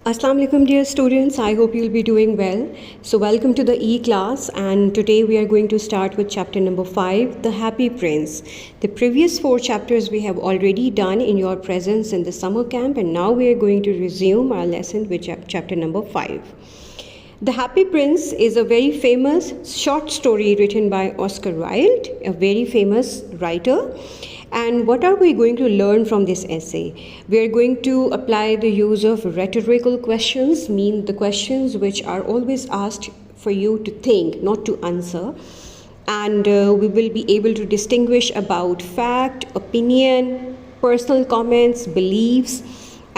Assalamu alaikum dear students, I hope you'll be doing well. So welcome to the E-class, and today we are going to start with chapter number 5, The Happy Prince. The previous 4 chapters we have already done in your presence in the summer camp, and now we are going to resume our lesson with chapter number 5. The Happy Prince is a very famous short story written by Oscar Wilde, a very famous writer. And what are we going to learn from this essay? We are going to apply the use of rhetorical questions, mean the questions which are always asked for you to think, not to answer. And we will be able to distinguish about fact, opinion, personal comments, beliefs.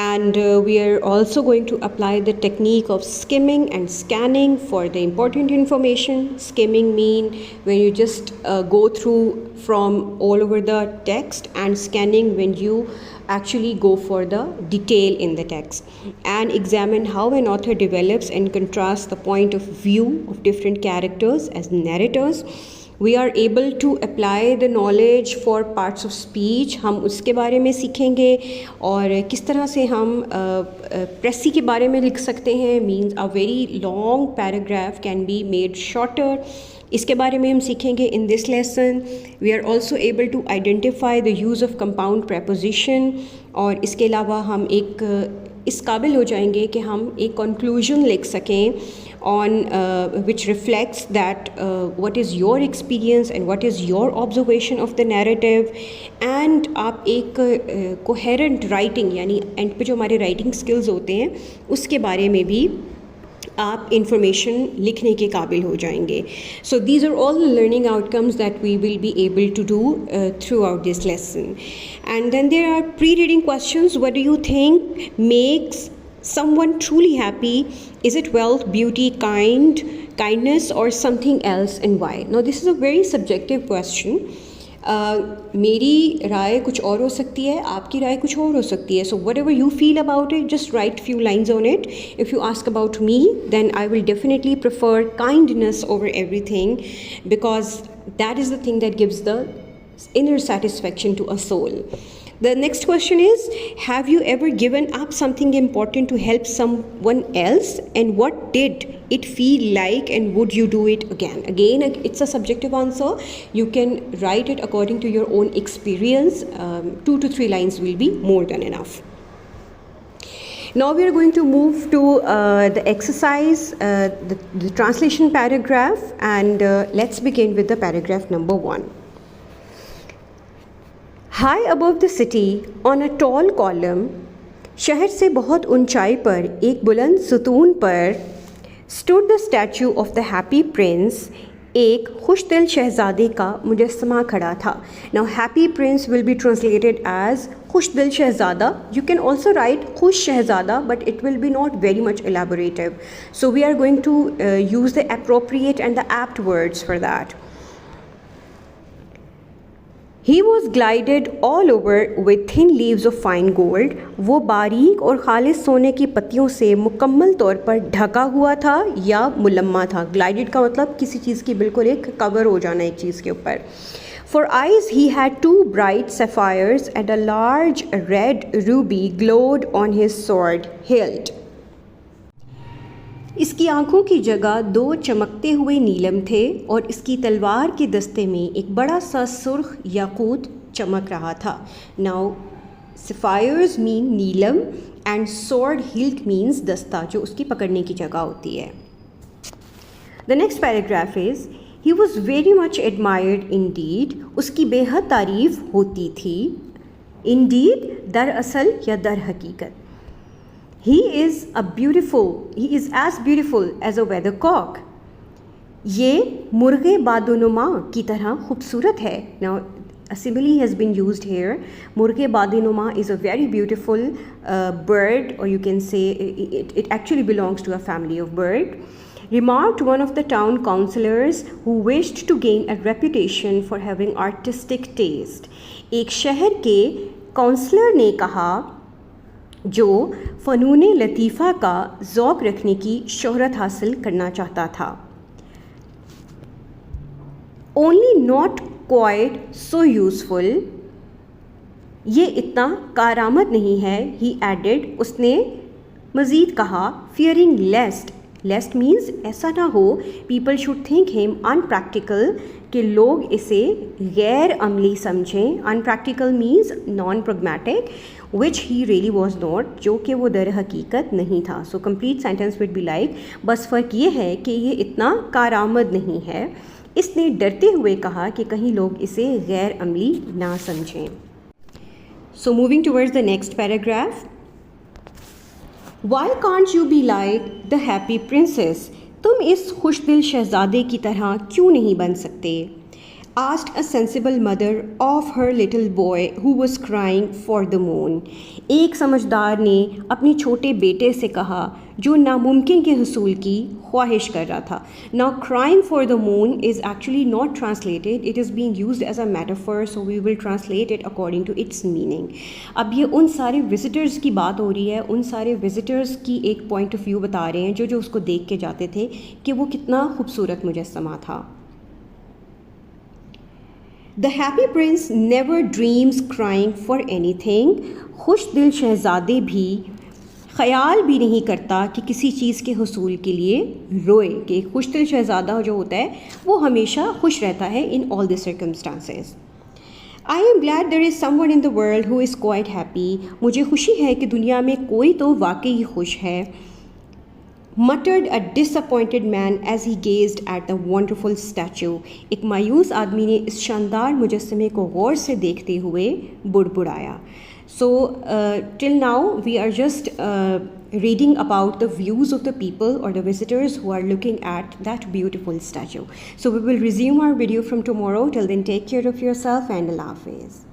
And we are also going to apply the technique of skimming and scanning for the important information. Skimming mean when you just go through from all over the text, and scanning when you actually go for the detail in the text, and examine how an author develops and contrasts the point of view of different characters as narrators. We are able to apply the knowledge for parts of speech. हम उसके बारे में सीखेंगे और किस तरह से हम प्रेसी के बारे में लिख सकते हैं. Means a very long paragraph can be made shorter. इसके बारे में हम सीखेंगे in this lesson. We are also able to identify the use of compound preposition, और इसके अलावा हम इस काबिल हो जाएंगे कि हम एक कंक्लूजन लिख सकें on which reflects that what is your experience and what is your observation of the narrative. and आप एक coherent writing, यानी एंड पे जो हमारे writing skills होते हैं उसके बारे में भी आप information लिखने के काबिल हो जाएंगे. So these are all the learning outcomes that we will be able to do throughout this lesson. And then there are pre-reading questions. What do you think makes someone truly happy? Is it wealth, beauty, kindness, or something else, and why? Now this is a very subjective question. मेरी राय कुछ और हो सकती है, आपकी राय कुछ और हो सकती है. So whatever you feel about it, just write few lines on it. If you ask about me, then I will definitely prefer kindness over everything, because that is the thing that gives the inner satisfaction to a soul. The next question is, have you ever given up something important to help someone else, and what did it feel like, and would you do it again? Again, it's a subjective answer. You can write it according to your own experience. 2 to 3 lines will be more than enough. Now we are going to move to the exercise, the translation paragraph, and let's begin with the paragraph number 1. High above the city, on a tall column, शहर से बहुत ऊंचाई पर एक बुलंद सुतून पर, stood the statue of the happy prince, एक खुशदिल शहज़ादे का मुजस्समा खड़ा था. Now happy prince will be translated as Khushdil Shahzada. You can also write खुश शहज़ादा, but it will be not very much elaborative. So we are going to use the appropriate and the apt words for that. He was glided all over with thin leaves of fine gold. वो बारीक और खालिस सोने की पत्तियों से मुकम्मल तौर पर ढका हुआ था या मुलम्मा था. Glided का मतलब किसी चीज़ की बिल्कुल एक कवर हो जाना एक चीज़ के ऊपर. For eyes he had 2 bright sapphires, and a large red ruby glowed on his sword hilt. इसकी आंखों की जगह 2 चमकते हुए नीलम थे, और इसकी तलवार के दस्ते में एक बड़ा सा सुर्ख याकूत चमक रहा था. Now sapphires mean Neelam, and sword hilt means दस्ता, जो उसकी पकड़ने की जगह होती है. The next paragraph is, he was very much admired indeed. उसकी बेहद तारीफ़ होती थी. Indeed दरअसल या दर हकीकत. He is as beautiful as a weathercock. ये मुर्गे बादुनुमा की तरह खूबसूरत है. Now a simile has been used here. मुर्गे बादुनुमा is a very beautiful bird, or you can say it actually belongs to a family of bird. Remarked one of the town councillors who wished to gain a reputation for having artistic taste. एक शहर के counsellor ने कहा जो फ़नून लतीफ़ा का ज़ौक़ रखने की शोहरत हासिल करना चाहता था. Only not quite so useful. ये इतना कारामद नहीं है. He added, उसने मज़ीद कहा, fearing lest मीन्स ऐसा ना हो, people should think him unpractical, कि लोग इसे गैर अमली समझें. Unpractical means non pragmatic, which he really was not, जो कि वो दर हकीकत नहीं था. So complete sentence would be like, बस फ़र्क ये है कि ये इतना कारआमद नहीं है. इसने डरते हुए कहा कि कहीं लोग इसे गैर अमली ना समझें. So moving towards the next paragraph. Why can't you be like the happy princess? तुम इस खुश दिल शहजादे की तरह क्यों नहीं बन सकते? Asked a sensible mother of her little boy who was crying for the moon. एक समझदार ने अपने छोटे बेटे से कहा जो नामुमकिन के हुसूल की ख्वाहिश कर रहा था. Now crying for the moon is actually not translated. It is being used as a metaphor, so we will translate it according to its meaning. अब ये उन सारे विजिटर्स की बात हो रही है, उन सारे विजिटर्स की एक पॉइंट ऑफ व्यू बता रहे हैं जो जो उसको देख के जाते थे कि वो कितना खूबसूरत मुजस्समा था. The happy prince never dreams crying for anything. खुश दिल शहज़ादे भी ख़याल भी नहीं करता कि किसी चीज़ के हुसूल के लिए रोए. कि खुश दिल शहज़ादा जो होता है वो हमेशा खुश रहता है in all the circumstances. I am glad there is someone in the world who is quite happy. मुझे खुशी है कि दुनिया में कोई तो वाकई खुश है. Muttered a disappointed man as he gazed at the wonderful statue. एक मायूस आदमी ने इस शानदार मुजस्समे को गौर से देखते हुए बुड़बुड़ाया. So till now we are just reading about the views of the people or the visitors who are looking at that beautiful statue. So we will resume our video from tomorrow. Till then, take care of yourself and Allah Hafiz.